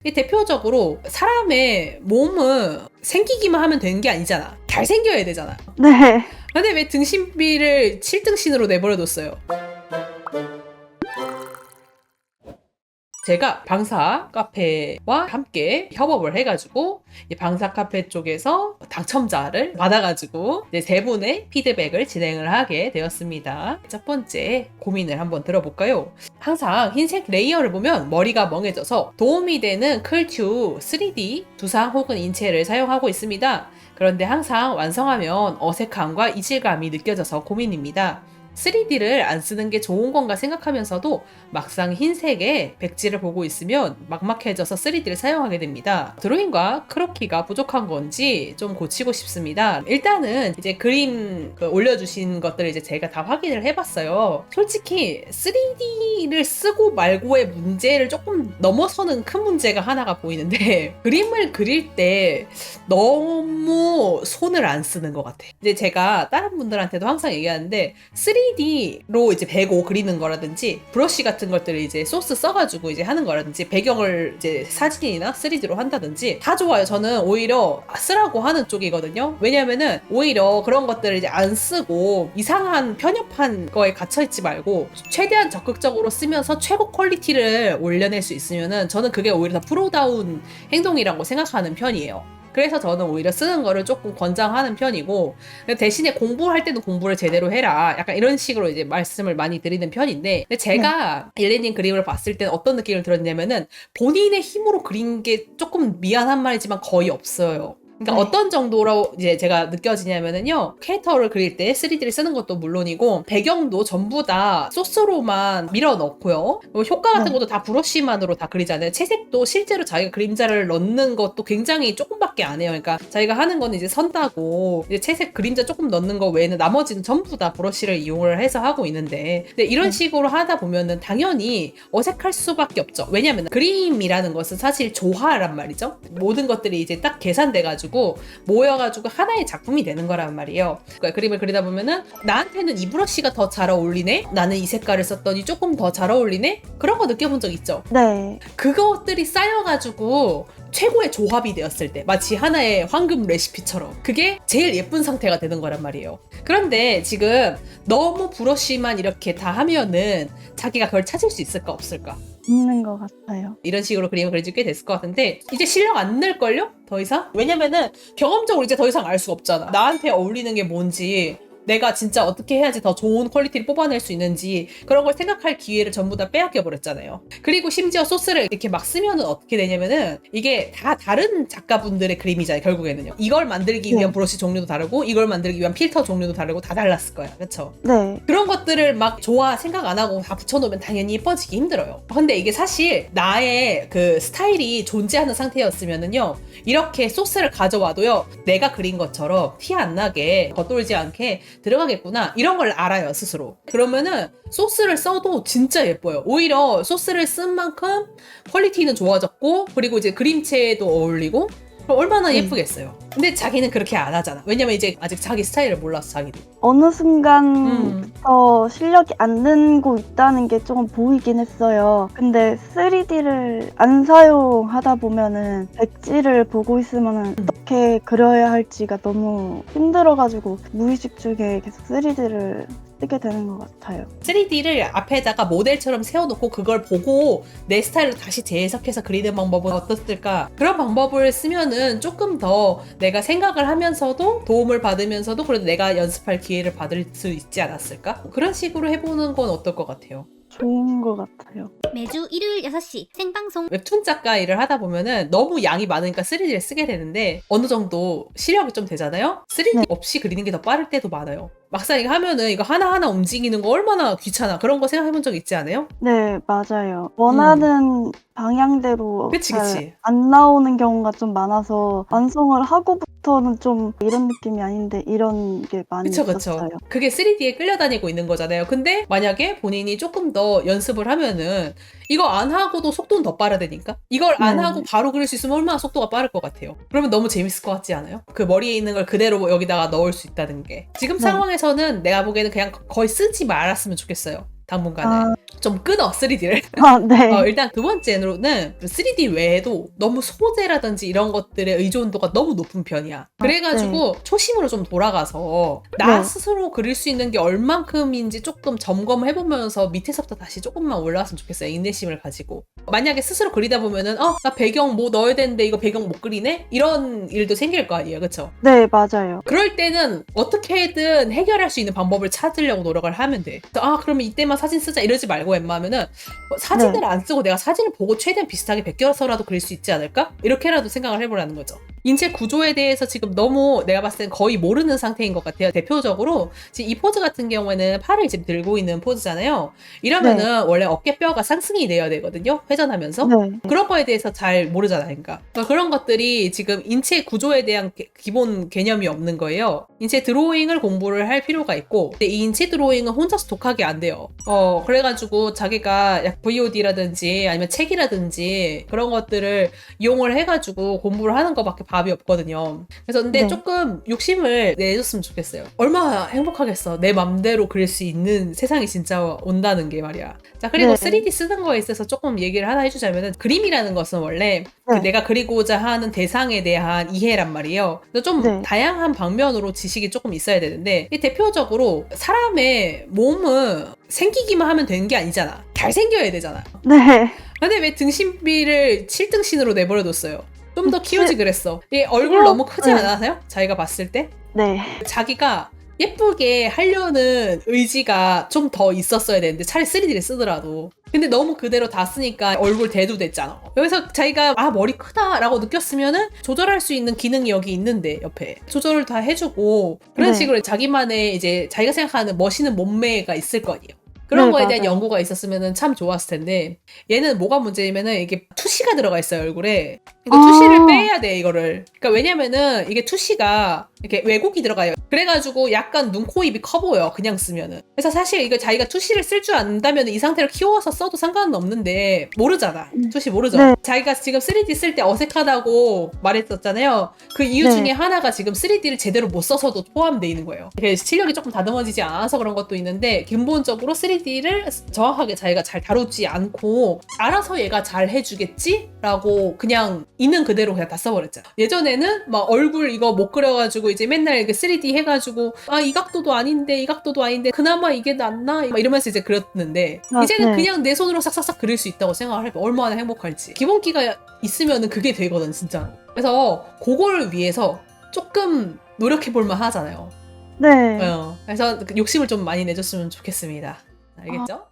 이 대표적으로 사람의 몸은 생기기만 하면 되는 게 아니잖아. 잘생겨야 되잖아. 네. 근데 왜 등신비를 7등신으로 내버려뒀어요? 제가 방사 카페와 함께 협업을 해가지고 이 방사 카페 쪽에서 당첨자를 받아가지고 이제 3분의 피드백을 진행을 하게 되었습니다. 첫 번째 고민을 한번 들어볼까요? 항상 흰색 레이어를 보면 머리가 멍해져서 도움이 되는 클튜 3D 두상 혹은 인체를 사용하고 있습니다. 그런데 항상 완성하면 어색함과 이질감이 느껴져서 고민입니다. 3D를 안 쓰는 게 좋은 건가 생각하면서도 막상 흰색의 백지를 보고 있으면 막막해져서 3D를 사용하게 됩니다. 드로잉과 크로키가 부족한 건지 좀 고치고 싶습니다. 일단은 이제 그림 올려주신 것들을 이제 제가 다 확인을 해봤어요. 솔직히 3D를 쓰고 말고의 문제를 조금 넘어서는 큰 문제가 하나가 보이는데 그림을 그릴 때 너무 손을 안 쓰는 것 같아. 이제 제가 다른 분들한테도 항상 얘기하는데 3D로 이제 배고 그리는 거라든지 브러쉬 같은 것들을 이제 소스 써가지고 이제 하는 거라든지 배경을 이제 사진이나 3D로 한다든지 다 좋아요. 저는 오히려 쓰라고 하는 쪽이거든요. 왜냐면은 오히려 그런 것들을 이제 안 쓰고 이상한 편협한 거에 갇혀있지 말고 최대한 적극적으로 쓰면서 최고 퀄리티를 올려낼 수 있으면은 저는 그게 오히려 더 프로다운 행동이라고 생각하는 편이에요. 그래서 저는 오히려 쓰는 거를 조금 권장하는 편이고 대신에 공부할 때도 공부를 제대로 해라 약간 이런 식으로 이제 말씀을 많이 드리는 편인데 근데 제가 일레님 그림을 봤을 때는 어떤 느낌을 들었냐면은 본인의 힘으로 그린 게 조금 미안한 말이지만 거의 없어요. 그러니까 어떤 정도로 이제 제가 느껴지냐면은요, 캐릭터를 그릴 때 3D를 쓰는 것도 물론이고 배경도 전부 다 소스로만 밀어 넣고요. 효과 같은 것도 다 브러쉬만으로 다 그리잖아요. 채색도 실제로 자기가 그림자를 넣는 것도 굉장히 조금밖에 안 해요. 그러니까 자기가 하는 거는 이제 선다고 이제 채색 그림자 조금 넣는 거 외에는 나머지는 전부 다 브러쉬를 이용을 해서 하고 있는데 근데 이런 식으로 하다 보면은 당연히 어색할 수밖에 없죠. 왜냐면 그림이라는 것은 사실 조화란 말이죠. 모든 것들이 이제 딱 계산돼가지고 모여가지고 하나의 작품이 되는 거란 말이에요. 그러니까 그림을 그리다 보면은 나한테는 이 브러쉬가 더 잘 어울리네? 나는 이 색깔을 썼더니 조금 더 잘 어울리네? 그런 거 느껴본 적 있죠? 네. 그것들이 쌓여가지고 최고의 조합이 되었을 때 마치 하나의 황금 레시피처럼 그게 제일 예쁜 상태가 되는 거란 말이에요. 그런데 지금 너무 브러쉬만 이렇게 다 하면은 자기가 그걸 찾을 수 있을까 없을까? 있는 것 같아요. 이런 식으로 그림을 그린 지 꽤 됐을 것 같은데 이제 실력 안 늘걸요? 더 이상? 왜냐면은 경험적으로 이제 더 이상 알 수가 없잖아. 나한테 어울리는 게 뭔지 내가 진짜 어떻게 해야지 더 좋은 퀄리티를 뽑아낼 수 있는지 그런 걸 생각할 기회를 전부 다 빼앗겨 버렸잖아요. 그리고 심지어 소스를 이렇게 막 쓰면은 어떻게 되냐면은 이게 다 다른 작가분들의 그림이잖아요. 결국에는요. 이걸 만들기 위한 브러쉬 종류도 다르고 이걸 만들기 위한 필터 종류도 다르고 다 달랐을 거야. 그렇죠? 네. 그런 것들을 막 좋아 생각 안 하고 다 붙여놓으면 당연히 예뻐지기 힘들어요. 근데 이게 사실 나의 그 스타일이 존재하는 상태였으면은요 이렇게 소스를 가져와도요 내가 그린 것처럼 티 안 나게 겉돌지 않게 들어가겠구나 이런 걸 알아요 스스로. 그러면은 소스를 써도 진짜 예뻐요. 오히려 소스를 쓴 만큼 퀄리티는 좋아졌고 그리고 이제 그림체도 어울리고 얼마나 예쁘겠어요. 근데 자기는 그렇게 안 하잖아. 왜냐면 이제 아직 자기 스타일을 몰라서 자기도. 어느 순간부터 실력이 안 늘고 있다는 게 조금 보이긴 했어요. 근데 3D를 안 사용하다 보면은 백지를 보고 있으면은 어떻게 그려야 할지가 너무 힘들어가지고 무의식 중에 계속 3D를 쓰게 되는 것 같아요. 3D를 앞에다가 모델처럼 세워놓고 그걸 보고 내 스타일로 다시 재해석해서 그리는 방법은 어떻을까? 그런 방법을 쓰면은 조금 더 내가 생각을 하면서도 도움을 받으면서도 그래도 내가 연습할 기회를 받을 수 있지 않았을까? 그런 식으로 해보는 건 어떨 것 같아요? 좋은 것 같아요. 매주 일요일 6시 생방송. 웹툰 작가 일을 하다 보면은 너무 양이 많으니까 3D를 쓰게 되는데 어느 정도 실력이 좀 되잖아요? 3D 없이 그리는 게 더 빠를 때도 많아요. 막상 이거 하면은 이거 하나하나 움직이는 거 얼마나 귀찮아. 그런 거 생각해본 적 있지 않아요? 네, 맞아요. 원하는 방향대로 그치, 잘 그치. 안 나오는 경우가 좀 많아서 완성을 하고부터는 좀 이런 느낌이 아닌데 이런 게 많이 그쵸, 있었어요. 그쵸. 그게 3D에 끌려다니고 있는 거잖아요. 근데 만약에 본인이 조금 더 연습을 하면은 이거 안 하고도 속도는 더 빠르다니까? 이걸 안 네. 하고 바로 그릴 수 있으면 얼마나 속도가 빠를 것 같아요. 그러면 너무 재밌을 것 같지 않아요? 그 머리에 있는 걸 그대로 여기다가 넣을 수 있다는 게. 지금 네. 상황에서는 내가 보기에는 그냥 거의 쓰지 말았으면 좋겠어요. 당분간은. 좀 끊어 3D를. 네. 일단 두 번째로는 3D 외에도 너무 소재라든지 이런 것들의 의존도가 너무 높은 편이야. 그래가지고 초심으로 좀 돌아가서 나 네. 스스로 그릴 수 있는 게 얼만큼인지 조금 점검해보면서 밑에서부터 다시 조금만 올라왔으면 좋겠어요. 인내심을 가지고. 만약에 스스로 그리다 보면은 나 배경 뭐 넣어야 되는데 이거 배경 못 그리네? 이런 일도 생길 거 아니에요. 그쵸? 네, 맞아요. 그럴 때는 어떻게든 해결할 수 있는 방법을 찾으려고 노력을 하면 돼. 그러면 이때만 사진 쓰자 이러지 말고 웬만하면은 사진을 안 쓰고 내가 사진을 보고 최대한 비슷하게 베껴서라도 그릴 수 있지 않을까? 이렇게라도 생각을 해보라는 거죠. 인체 구조에 대해서 지금 너무 내가 봤을 땐 거의 모르는 상태인 것 같아요. 대표적으로 지금 이 포즈 같은 경우에는 팔을 지금 들고 있는 포즈잖아요. 이러면은 원래 어깨뼈가 상승이 돼야 되거든요. 회전하면서. 네. 그런 거에 대해서 잘 모르잖아요. 그러니까 그런 것들이 지금 인체 구조에 대한 기본 개념이 없는 거예요. 인체 드로잉을 공부를 할 필요가 있고, 근데 이 인체 드로잉은 혼자서 독하게 안 돼요. 그래가지고 자기가 약 VOD라든지 아니면 책이라든지 그런 것들을 이용을 해가지고 공부를 하는 거밖에 답이 없거든요. 그래서 근데 네. 조금 욕심을 내줬으면 좋겠어요. 얼마나 행복하겠어. 내 맘대로 그릴 수 있는 세상이 진짜 온다는 게 말이야. 자, 그리고 네. 3D 쓰는 거에 있어서 조금 얘기를 하나 해주자면은, 그림이라는 것은 원래 그 네. 내가 그리고자 하는 대상에 대한 이해란 말이에요. 그래서 좀 네. 다양한 방면으로 지식이 조금 있어야 되는데, 이 대표적으로 사람의 몸은 생기기만 하면 되는 게 아니잖아. 잘 생겨야 되잖아. 네. 근데 왜 등신비를 7등신으로 내버려뒀어요? 좀 더 키우지 그랬어. 이 얼굴 키워- 너무 크지 네. 않아서요? 자기가 봤을 때? 네. 자기가 예쁘게 하려는 의지가 좀 더 있었어야 되는데, 차라리 3D를 쓰더라도. 근데 너무 그대로 다 쓰니까 얼굴 대도 됐잖아. 여기서 자기가 머리 크다라고 느꼈으면은 조절할 수 있는 기능이 여기 있는데, 옆에 조절을 다 해주고 그런 네. 식으로 자기만의 이제 자기가 생각하는 멋있는 몸매가 있을 거 아니에요. 그런 네, 거에 대한 맞아요. 연구가 있었으면 참 좋았을 텐데, 얘는 뭐가 문제냐면은 이게 투시가 들어가 있어요, 얼굴에. 그러니까 투시를 빼야 돼, 이거를. 그러니까 왜냐면은 이게 투시가 이렇게 왜곡이 들어가요. 그래가지고 약간 눈, 코, 입이 커 보여, 그냥 쓰면은. 그래서 사실 이거 자기가 투시를 쓸 줄 안다면 이 상태로 키워서 써도 상관은 없는데, 모르잖아. 투시 모르죠. 네. 자기가 지금 3D 쓸 때 어색하다고 말했었잖아요. 그 이유 네. 중에 하나가 지금 3D를 제대로 못 써서도 포함되어 있는 거예요. 실력이 조금 다듬어지지 않아서 그런 것도 있는데, 근본적으로 3D를 정확하게 자기가 잘 다루지 않고 알아서 얘가 잘 해주겠지? 라고 그냥 있는 그대로 그냥 다 써버렸잖아. 예전에는 막 얼굴 이거 못 그려가지고 이제 맨날 이렇게 3D 해가지고 이 각도도 아닌데 이 각도도 아닌데 그나마 이게 낫나? 막 이러면서 이제 그렸는데, 이제는 네. 그냥 내 손으로 싹싹싹 그릴 수 있다고 생각을 해봐. 얼마나 행복할지. 기본기가 있으면은 그게 되거든, 진짜. 그래서 그거를 위해서 조금 노력해볼만 하잖아요. 네. 그래서 욕심을 좀 많이 내줬으면 좋겠습니다. 알겠죠?